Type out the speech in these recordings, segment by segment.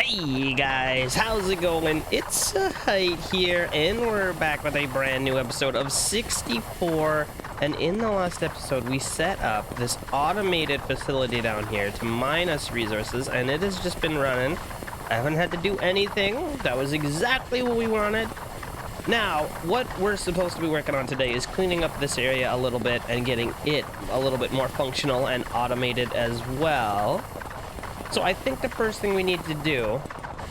Hey guys, how's it going? It's Zahait here, and we're back with a brand new episode of 64. And in the last episode, we set up this automated facility down here to mine us resources, and it has just been running. I haven't had to do anything. That was exactly what we wanted. Now, what we're supposed to be working on today is cleaning up this area a little bit and getting it a little bit more functional and automated as well. So I think the first thing we need to do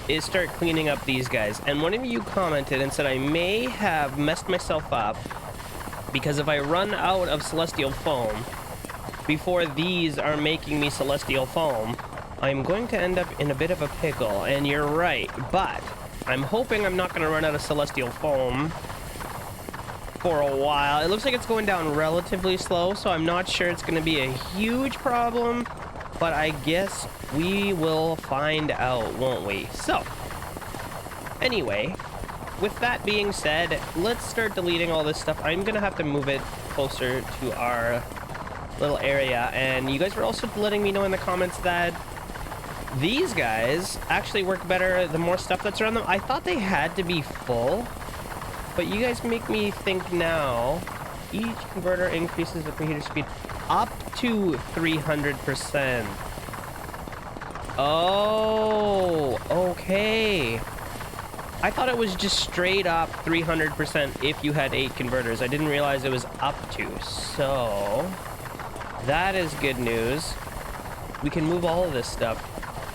is start cleaning up these guys. And one of you commented and said I may have messed myself up because if I run out of celestial foam before these are making me celestial foam, I'm going to end up in a bit of a pickle. And you're right, but I'm hoping I'm not going to run out of celestial foam for a while. It looks like it's going down relatively slow, so I'm not sure it's going to be a huge problem. But I guess we will find out, won't we? So, anyway, with that being said, let's start deleting all this stuff. I'm gonna have to move it closer to our little area. And you guys were also letting me know in the comments that these guys actually work better the more stuff that's around them. I thought they had to be full, but you guys make me think now. Each converter increases the preheater speed up to 300%. Oh, okay. I thought it was just straight up 300% if you had 8 converters. I didn't realize it was up to. So, that is good news. We can move all of this stuff.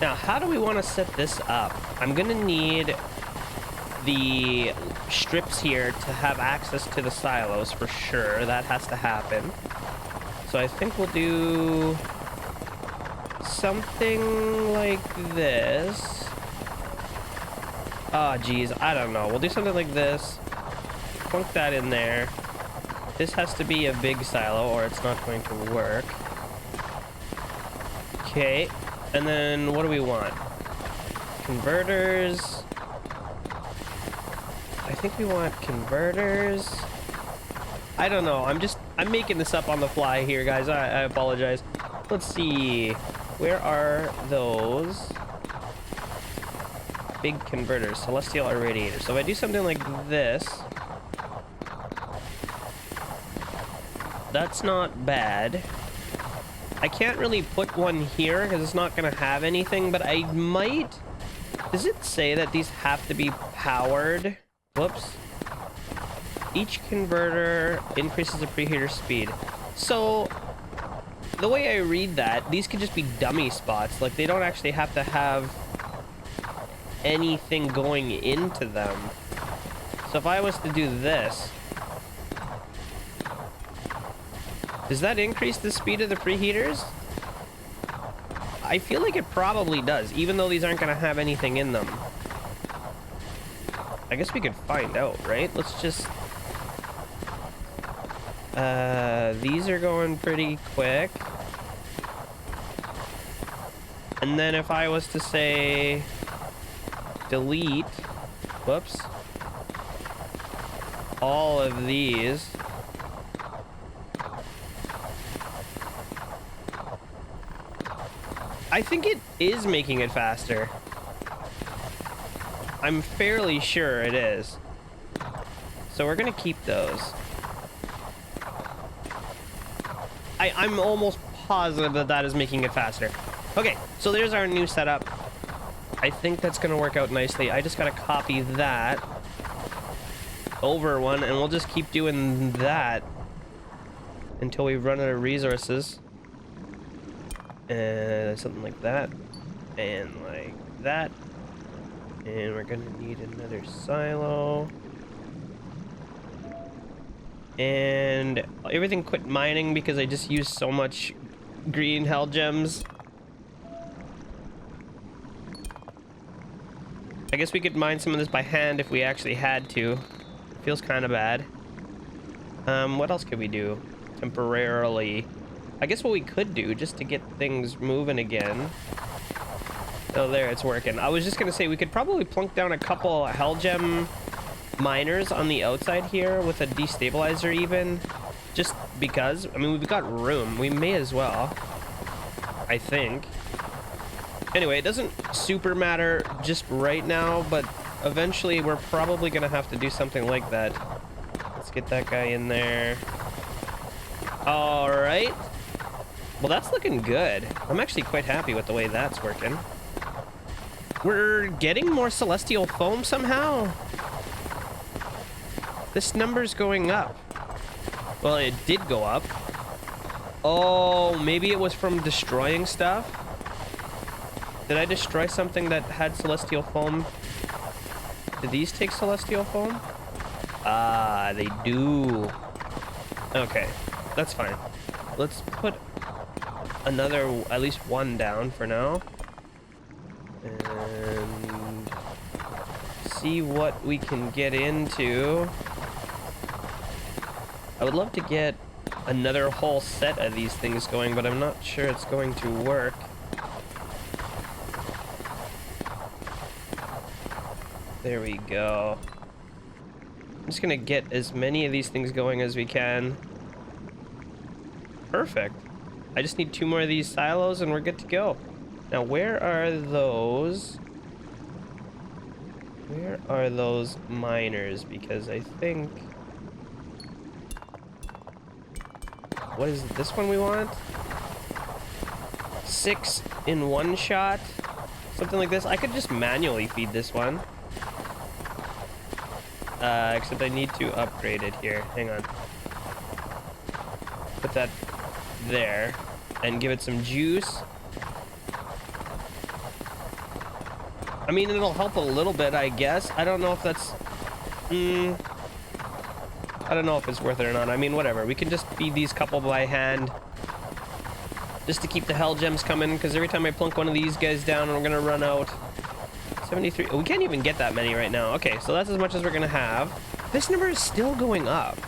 Now, how do we want to set this up? I'm going to need the strips here to have access to the silos for sure. That has to happen. So I think we'll do something like this. Oh, geez, I don't know. We'll do something like this. Plunk that in there. This has to be a big silo or it's not going to work. Okay, and then what do we want? Converters. I think we want converters. I don't know. I'm making this up on the fly here, guys. I apologize. Let's see. Where are those big converters? Celestial irradiator. So if I do something like this, that's not bad. I can't really put one here because it's not going to have anything, but I might. Does it say that these have to be powered? Whoops. Each converter increases the preheater speed. So, the way I read that, these could just be dummy spots. Like, they don't actually have to have anything going into them. So if I was to do this, does that increase the speed of the preheaters? I feel like it probably does, even though these aren't going to have anything in them. I guess we could find out, right? Let's just... these are going pretty quick. And then if I was to say... delete... whoops. all of these... I think it is making it faster. I'm fairly sure it is. So we're gonna keep those. I'm almost positive that that is making it faster. Okay, so there's our new setup. I think that's gonna work out nicely. I just gotta copy that over one, and we'll just keep doing that until we run out of resources. And something like that, and like that. And we're gonna need another silo. And everything quit mining because I just used so much green hell gems. I guess we could mine some of this by hand if we actually had to. It feels kind of bad. What else could we do temporarily? I guess what we could do just to get things moving again. Oh, there, it's working. I was just gonna say we could probably plunk down a couple hell gem miners on the outside here with a destabilizer even, just because. I mean, we've got room. We may as well, I think. Anyway, it doesn't super matter just right now, but eventually we're probably gonna have to do something like that. Let's get that guy in there. All right. Well, that's looking good. I'm actually quite happy with the way that's working. We're getting more celestial foam somehow. This number's going up. Well, it did go up. Oh, maybe it was from destroying stuff? Did I destroy something that had celestial foam? Do these take celestial foam? Ah, they do. Okay, that's fine. Let's put another, at least one down for now. And see what we can get into. I would love to get another whole set of these things going, but I'm not sure it's going to work. There we go. I'm just gonna get as many of these things going as we can. Perfect. I just need 2 more of these silos and we're good to go. Now, where are those? Where are those miners? Because I think... What is this one we want? 6 in one shot? Something like this. I could just manually feed this one. Except I need to upgrade it here. Hang on. Put that there. And give it some juice. I mean, it'll help a little bit, I guess. I don't know if that's... I don't know if it's worth it or not. I mean, whatever. We can just feed these couple by hand. Just to keep the hell gems coming, because every time I plunk one of these guys down, we're going to run out. 73. Oh, we can't even get that many right now. Okay, so that's as much as we're going to have. This number is still going up.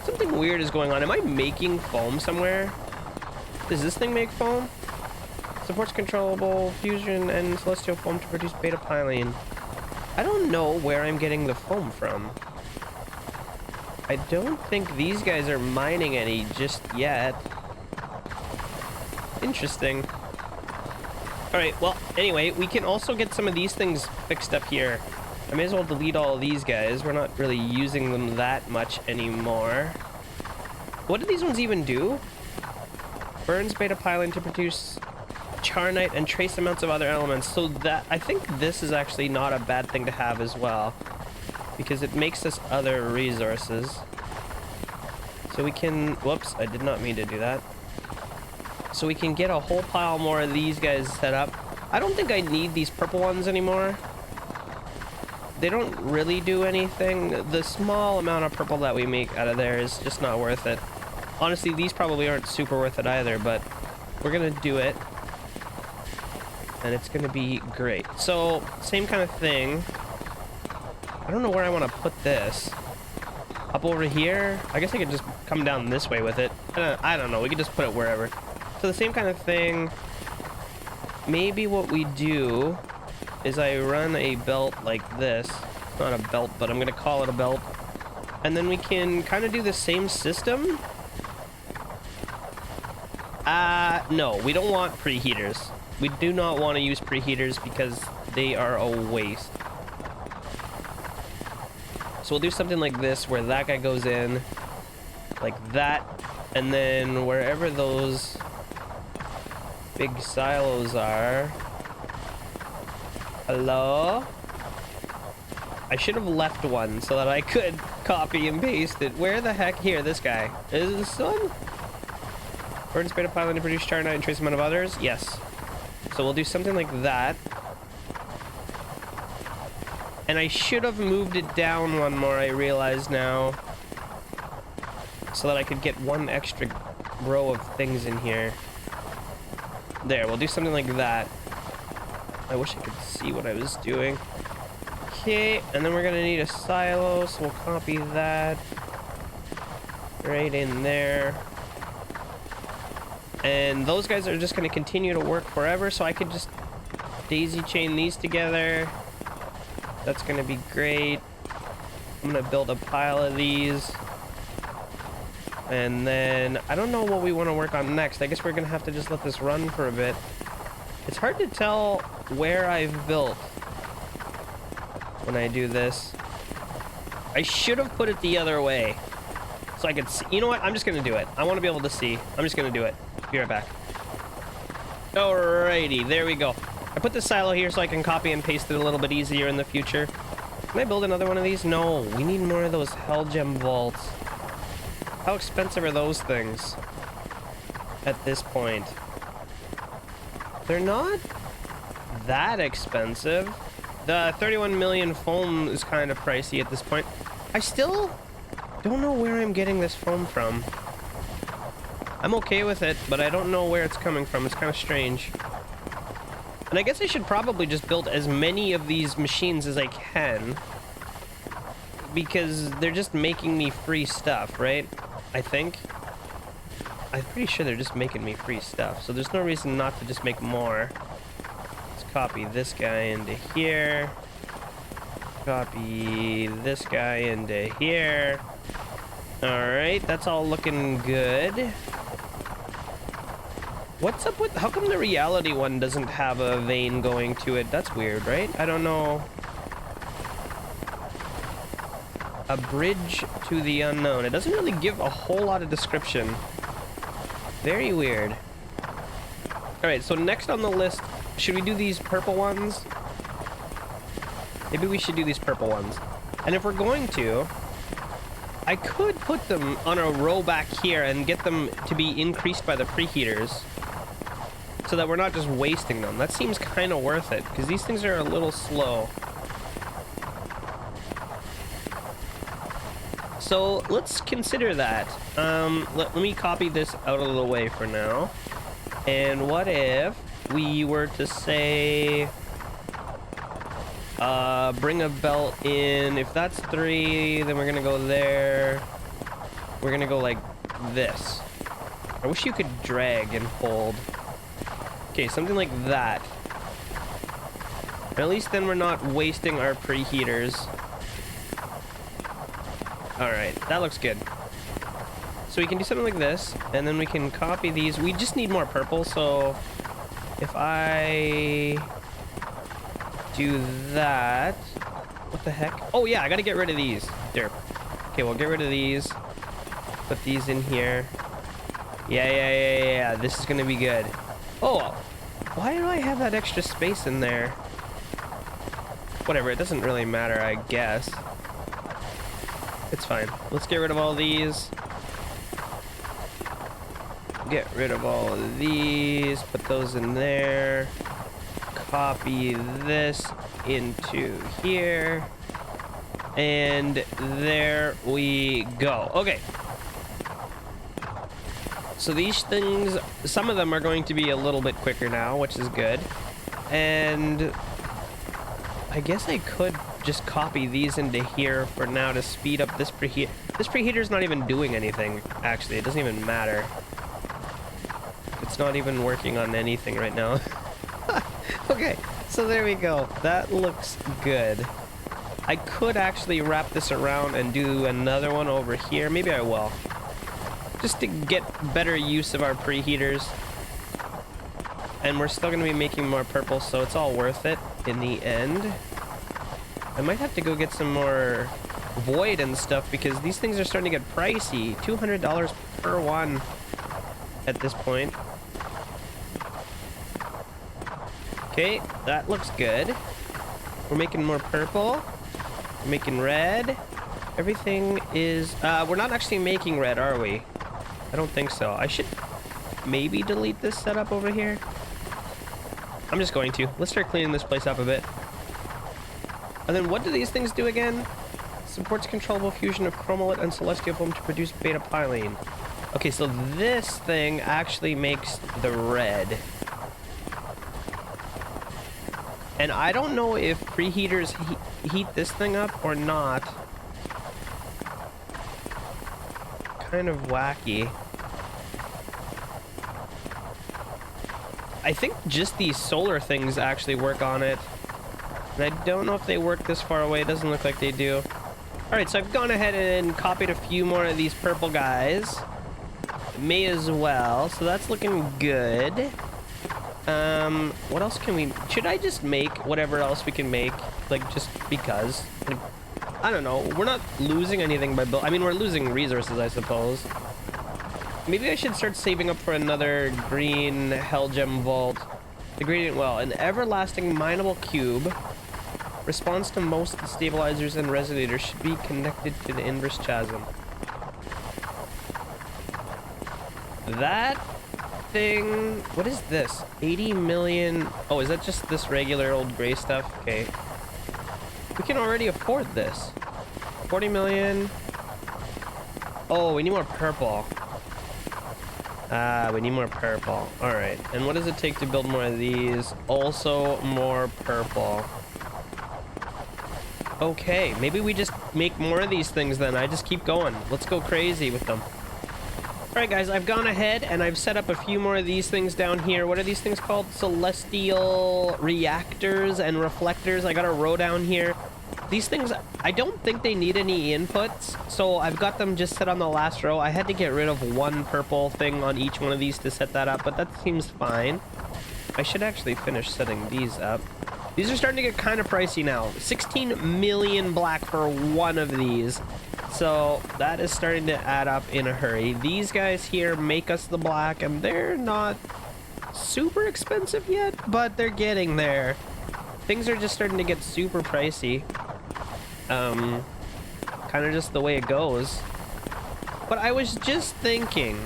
Something weird is going on. Am I making foam somewhere? Does this thing make foam? Supports controllable fusion and celestial foam to produce beta pilene. I don't know where I'm getting the foam from. I don't think these guys are mining any just yet. Interesting. Alright, well, anyway, we can also get some of these things fixed up here. I may as well delete all of these guys. We're not really using them that much anymore. What do these ones even do? Burns beta pilene to produce charnite and trace amounts of other elements. So that, I think this is actually not a bad thing to have as well, because it makes us other resources. So we can, whoops, I did not mean to do that. So we can get a whole pile more of these guys set up. I don't think I need these purple ones anymore. They don't really do anything. The small amount of purple that we make out of there is just not worth it. Honestly, these probably aren't super worth it either, but we're gonna do it. And it's gonna be great. So, same kind of thing. I don't know where I want to put this. Up over here? I guess I could just come down this way with it. I don't know. We could just put it wherever. So the same kind of thing. Maybe what we do is I run a belt like this. Not a belt, but I'm going to call it a belt. And then we can kind of do the same system. No, we don't want preheaters. We do not want to use preheaters because they are a waste. So we'll do something like this where that guy goes in like that, and then wherever those big silos are. Hello? I should have left one so that I could copy and paste it. Where the heck? Here, this guy. Is this one? Burns beta pilene to produce charnite and trace amount of others? Yes. So we'll do something like that. And I should have moved it down one more, I realize now. So that I could get one extra row of things in here. There, we'll do something like that. I wish I could see what I was doing. Okay, and then we're gonna need a silo, so we'll copy that right in there. And those guys are just gonna continue to work forever, so I could just daisy chain these together. That's gonna be great. I'm gonna build a pile of these. And then I don't know what we want to work on next. I guess we're gonna have to just let this run for a bit. It's hard to tell where I've built when I do this. I should have put it the other way so I could see. You know what? I'm just gonna do it. I want to be able to see. I'm just gonna do it. Be right back. Alrighty, there we go. I put the silo here so I can copy and paste it a little bit easier in the future. Can I build another one of these? No, we need more of those hell gem vaults. How expensive are those things at this point? They're not that expensive. The 31 million foam is kind of pricey at this point. I still don't know where I'm getting this foam from. I'm okay with it, but I don't know where it's coming from. It's kind of strange. And I guess I should probably just build as many of these machines as I can, because they're just making me free stuff, right? I think. I'm pretty sure they're just making me free stuff, so there's no reason not to just make more. Let's copy this guy into here. Copy this guy into here. Alright, that's all looking good. What's up with... How come the reality one doesn't have a vein going to it? That's weird, right? I don't know. A bridge to the unknown. It doesn't really give a whole lot of description. Very weird. Alright, so next on the list, should we do these purple ones? Maybe we should do these purple ones. And if we're going to, I could put them on a row back here and get them to be increased by the preheaters, so that we're not just wasting them. That seems kind of worth it, because these things are a little slow. So let's consider that. Let me copy this out of the way for now. And what if we were to say, bring a belt in? If that's 3, then we're gonna go there. We're gonna go like this. I wish you could drag and hold. Okay, something like that. At least then we're not wasting our preheaters. Alright, that looks good. So we can do something like this, and then we can copy these. We just need more purple, so if I do that... What the heck? Oh yeah, I gotta get rid of these. Derp. Okay, we'll get rid of these. Put these in here. Yeah. This is gonna be good. Oh, why do I have that extra space in there? Whatever, it doesn't really matter, I guess. It's fine. Let's get rid of all these. Get rid of all of these. Put those in there. Copy this into here. And there we go. Okay. So these things, some of them are going to be a little bit quicker now, which is good. And I guess I could just copy these into here for now to speed up this preheat. This preheater's not even doing anything, actually. It doesn't even matter. It's not even working on anything right now. Okay, so there we go. That looks good. I could actually wrap this around and do another one over here. Maybe I will. Just to get better use of our preheaters. And we're still going to be making more purple, so it's all worth it in the end. I might have to go get some more void and stuff, because these things are starting to get pricey. $200 per one at this point. Okay, that looks good. We're making more purple. We're making red. Everything is... we're not actually making red, are we? I don't think so. I should maybe delete this setup over here. I'm just going to. Let's start cleaning this place up a bit. And then what do these things do again? Supports controllable fusion of chromolet and celestial foam to produce beta pilene. Okay, so this thing actually makes the red. And I don't know if preheaters heat this thing up or not. Kind of wacky. I think just these solar things actually work on it. And I don't know if they work this far away. It doesn't look like they do. Alright, so I've gone ahead and copied a few more of these purple guys. may as well. So that's looking good. What else can we... Should I just make whatever else we can make? Like, just because? Like, I don't know. We're not losing anything by build... I mean, we're losing resources, I suppose. Maybe I should start saving up for another green hell gem vault. The gradient well. An everlasting mineable cube. Response to most stabilizers and resonators should be connected to the inverse chasm. That thing... What is this? 80 million... Oh, is that just this regular old gray stuff? Okay. We can already afford this. 40 million. Oh, we need more purple. Ah, we need more purple. Alright. And what does it take to build more of these? Also more purple. Okay, maybe we just make more of these things then. I just keep going. Let's go crazy with them. Alright guys, I've gone ahead and I've set up a few more of these things down here. What are these things called? Celestial reactors and reflectors. I got a row down here. These things, I don't think they need any inputs, so I've got them just set on the last row. I had to get rid of one purple thing on each one of these to set that up, but that seems fine. I should actually finish setting these up. These are starting to get kind of pricey now. 16 million black for one of these. So that is starting to add up in a hurry. These guys here make us the black, and they're not super expensive yet, but they're getting there. Things are just starting to get super pricey. Kind of just the way it goes. But I was just thinking,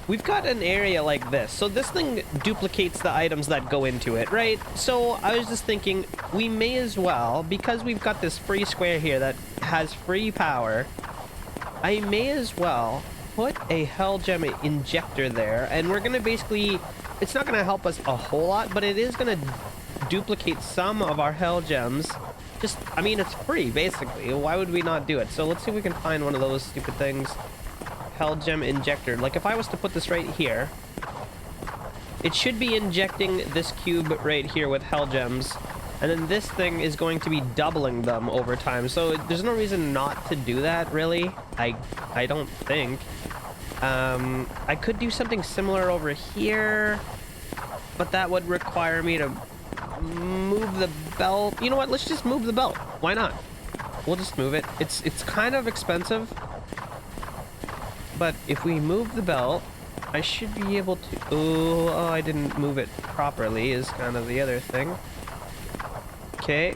we've got an area like this. So this thing duplicates the items that go into it, right? So I was just thinking, we may as well, because we've got this free square here that has free power, I may as well put a hell gem injector there. And we're going to basically, it's not going to help us a whole lot, but it is going to duplicate some of our hell gems. Just, I mean, it's free, basically. Why would we not do it? So let's see if we can find one of those stupid things. Hell gem injector. Like, if I was to put this right here, it should be injecting this cube right here with hell gems, and then this thing is going to be doubling them over time. So there's no reason not to do that, really. I don't think. I could do something similar over here, but that would require me to move the belt. You know what? Let's just move the belt. Why not? We'll just move it. It's kind of expensive, but if we move the belt, I should be able to... Oh, I didn't move it properly is kind of the other thing. Okay,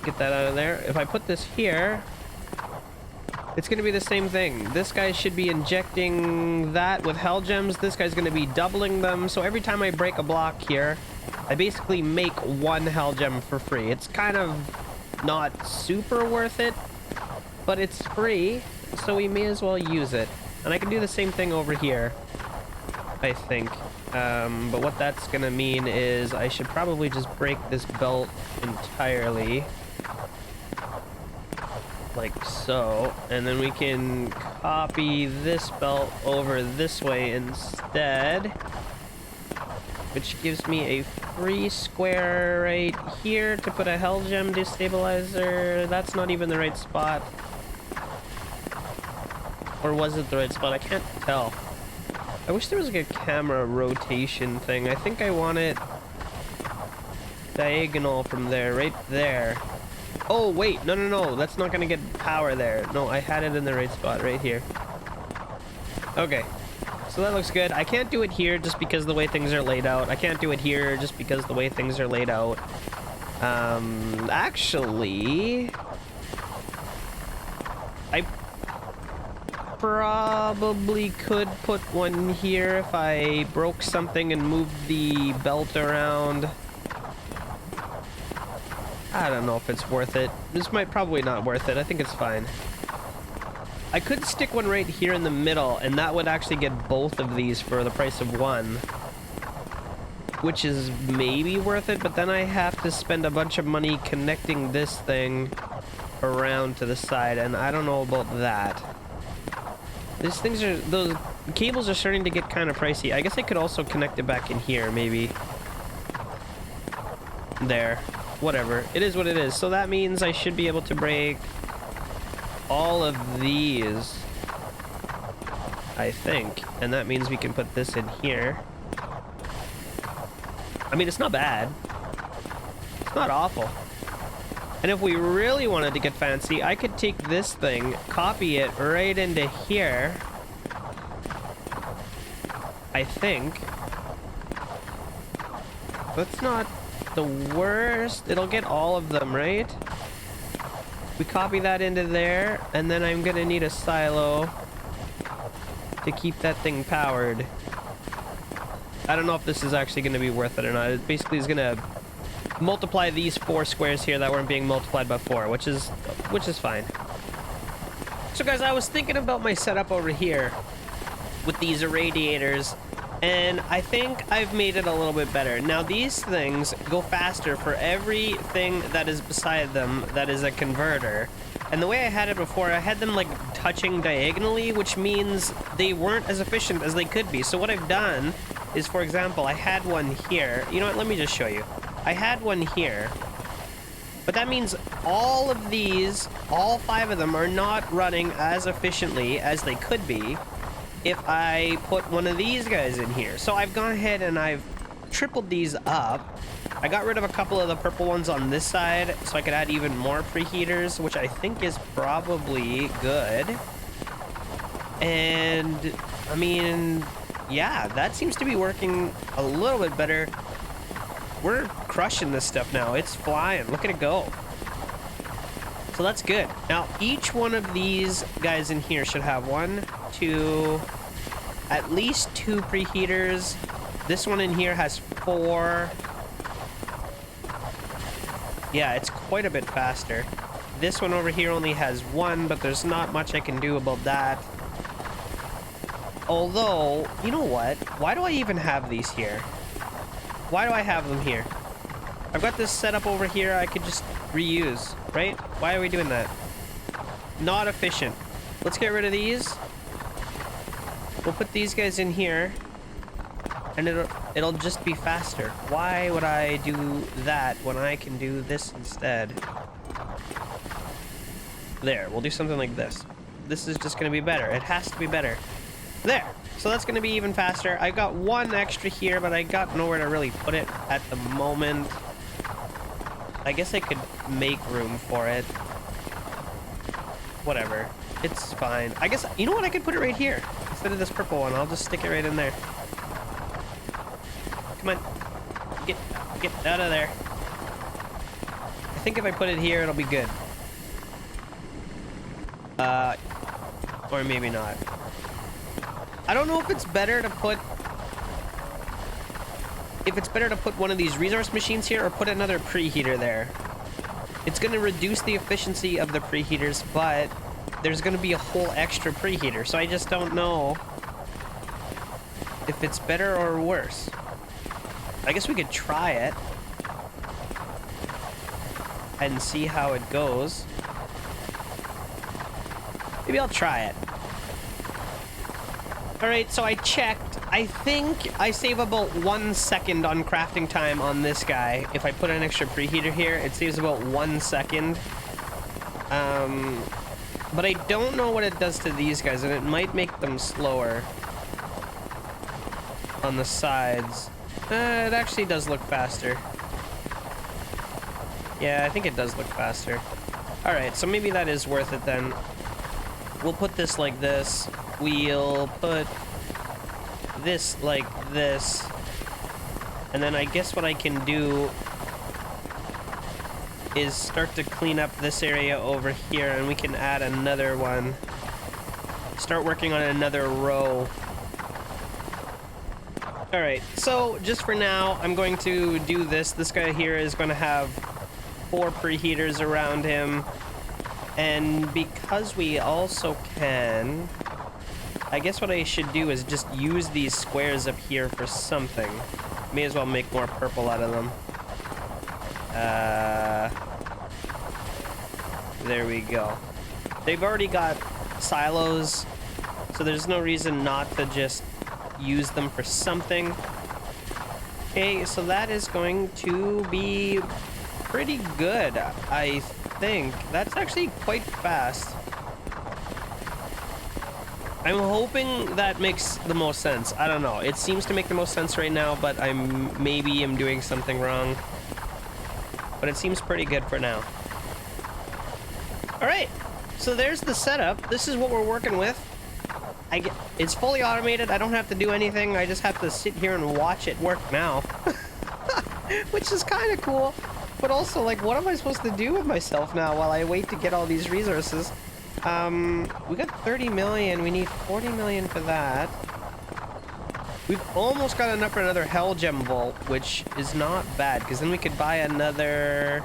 get that out of there. If I put this here, it's going to be the same thing. This guy should be injecting that with hell gems. This guy's going to be doubling them. So every time I break a block here, I basically make one hell gem for free. It's kind of not super worth it, but it's free, so we may as well use it. And I can do the same thing over here, I think. But what that's gonna mean is I should probably just break this belt entirely. Like so. And then we can copy this belt over this way instead, which gives me a free square right here to put a hell gem destabilizer. That's not even the right spot. Or was it the right spot? I can't tell. I wish there was like a camera rotation thing. I think I want it diagonal from there, right there. Oh, wait. No, no, no. That's not going to get power there. No, I had it in the right spot right here. Okay. So that looks good. I can't do it here just because the way things are laid out. I can't do it here just because the way things are laid out. Actually, I probably could put one here if I broke something and moved the belt around. I don't know if it's worth it. This might probably not worth it. I think it's fine. I could stick one right here in the middle, and that would actually get both of these for the price of one, which is maybe worth it, but then I have to spend a bunch of money connecting this thing around to the side, and I don't know about that. These things are, those cables are starting to get kind of pricey. I guess I could also connect it back in here, maybe. There. Whatever. It is what it is. So that means I should be able to break all of these I think. And that means we can put this in here. I mean, it's not bad. It's not awful. And if we really wanted to get fancy, I could take this thing, copy it right into here. I think. That's not the worst. It'll get all of them, right? We copy that into there, and then I'm gonna need a silo to keep that thing powered. I don't know if this is actually gonna be worth it or not. It basically is gonna multiply these 4 squares here that weren't being multiplied by 4, which is fine. So guys, I was thinking about my setup over here with these irradiators, and I think I've made it a little bit better. Now these things go faster for everything that is beside them that is a converter. And the way I had it before, I had them like touching diagonally, which means they weren't as efficient as they could be. So what I've done is, for example, I had one here. You know what, let me just show you. I had one here, but that means all of these, all 5 of them, are not running as efficiently as they could be if I put one of these guys in here. So I've gone ahead and I've tripled these up. I got rid of a couple of the purple ones on this side so I could add even more preheaters, which I think is probably good. And I mean, yeah, that seems to be working a little bit better. We're crushing this stuff now. It's flying. Look at it go. So that's good. Now, each one of these guys in here should have 1, 2, at least 2 preheaters. This one in here has 4. Yeah, it's quite a bit faster. This one over here only has 1, but there's not much I can do about that. Although, you know what? Why do I even have these here? Why do I have them here? I've got this set up over here I could just reuse, right? Why are we doing that? Not efficient. Let's get rid of these. We'll put these guys in here, and it'll just be faster. Why would I do that when I can do this instead? There, we'll do something like this. This is just gonna be better. It has to be better. There. So that's going to be even faster. I got 1 extra here, but I got nowhere to really put it at the moment. I guess I could make room for it. Whatever. It's fine. I guess, you know what? I could put it right here. Instead of this purple one, I'll just stick it right in there. Come on. Get out of there. I think if I put it here, it'll be good. Or maybe not. I don't know if it's better to put one of these resource machines here or put another preheater there. It's going to reduce the efficiency of the preheaters, but there's going to be a whole extra preheater, so I just don't know if it's better or worse. I guess we could try it and see how it goes. Maybe I'll try it. Alright, so I checked. I think I save about 1 second on crafting time on this guy. If I put an extra preheater here, it saves about 1 second. But I don't know what it does to these guys, and it might make them slower on the sides. It actually does look faster. Yeah, I think it does look faster. Alright, so maybe that is worth it then. We'll put this like this. We'll put this like this. And then I guess what I can do is start to clean up this area over here, and we can add another one. Start working on another row. Alright, so just for now, I'm going to do this. This guy here is going to have 4 preheaters around him. And because we also can, I guess what I should do is just use these squares up here for something. May as well make more purple out of them. There we go. They've already got silos, so there's no reason not to just use them for something. Okay, so that is going to be pretty good, I think. That's actually quite fast. I'm hoping that makes the most sense. I don't know. It seems to make the most sense right now, but maybe I'm doing something wrong. But it seems pretty good for now. All right, so there's the setup. This is what we're working with. It's fully automated. I don't have to do anything. I just have to sit here and watch it work now. Which is kind of cool. But also, like, what am I supposed to do with myself now while I wait to get all these resources? We got 30 million. We need 40 million for that. We've almost got enough for another Hell Gem Vault, which is not bad, because then we could buy another...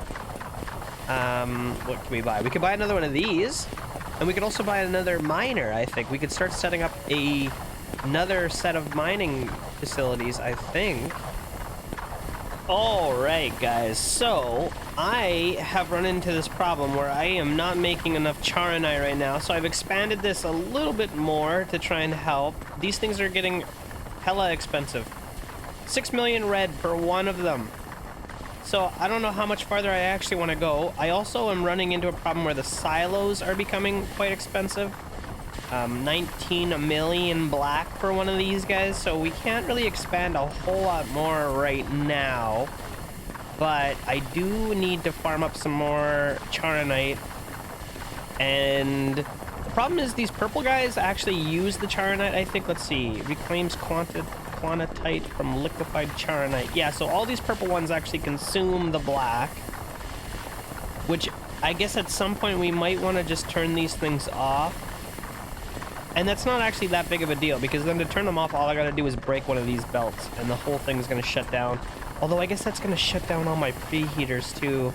what can we buy? We could buy another one of these, and we could also buy another miner, I think. We could start setting up another set of mining facilities, I think. Alright, guys, so I have run into this problem where I am not making enough charonite right now, so I've expanded this a little bit more to try and help. These things are getting hella expensive. 6 million red per one of them. So I don't know how much farther I actually want to go. I also am running into a problem where the silos are becoming quite expensive. 19 million black for one of these guys, so we can't really expand a whole lot more right now. But I do need to farm up some more charonite. And the problem is these purple guys actually use the charonite, I think. Let's see. Reclaims quantitite from liquefied charonite. Yeah, so all these purple ones actually consume the black. Which I guess at some point we might want to just turn these things off. And that's not actually that big of a deal, because then to turn them off, all I gotta do is break one of these belts, and the whole thing's gonna shut down. Although I guess that's gonna shut down all my preheaters too.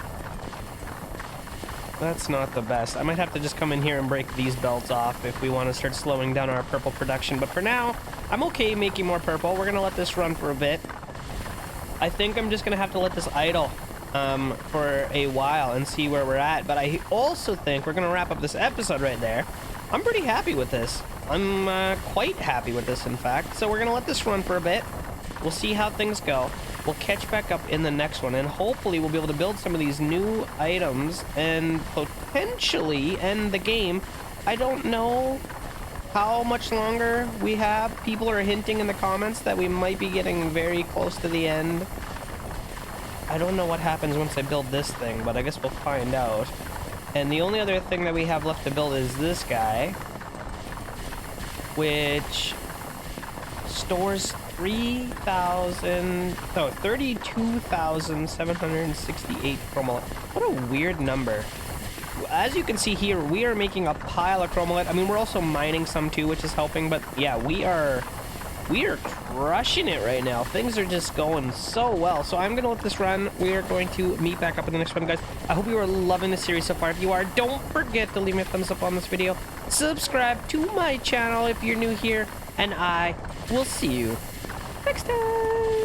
That's not the best. I might have to just come in here and break these belts off if we want to start slowing down our purple production. But for now, I'm okay making more purple. We're gonna let this run for a bit. I think I'm just gonna have to let this idle for a while and see where we're at. But I also think we're gonna wrap up this episode right there. I'm pretty happy with this. I'm quite happy with this, in fact. So we're gonna let this run for a bit. We'll see how things go. We'll catch back up in the next one, and hopefully we'll be able to build some of these new items and potentially end the game. I don't know how much longer we have. People are hinting in the comments that we might be getting very close to the end. I don't know what happens once I build this thing, but I guess we'll find out. And the only other thing that we have left to build is this guy, which stores 32,768 chromalite. What a weird number. As you can see here, we are making a pile of chromalite. I mean, we're also mining some too, which is helping, but yeah, we are crushing it right now. Things are just going so well. So I'm gonna let this run. We are going to meet back up in the next one, guys. I hope you are loving the series so far. If you are, don't forget to leave me a thumbs up on this video. Subscribe to my channel if you're new here, and I will see you next time.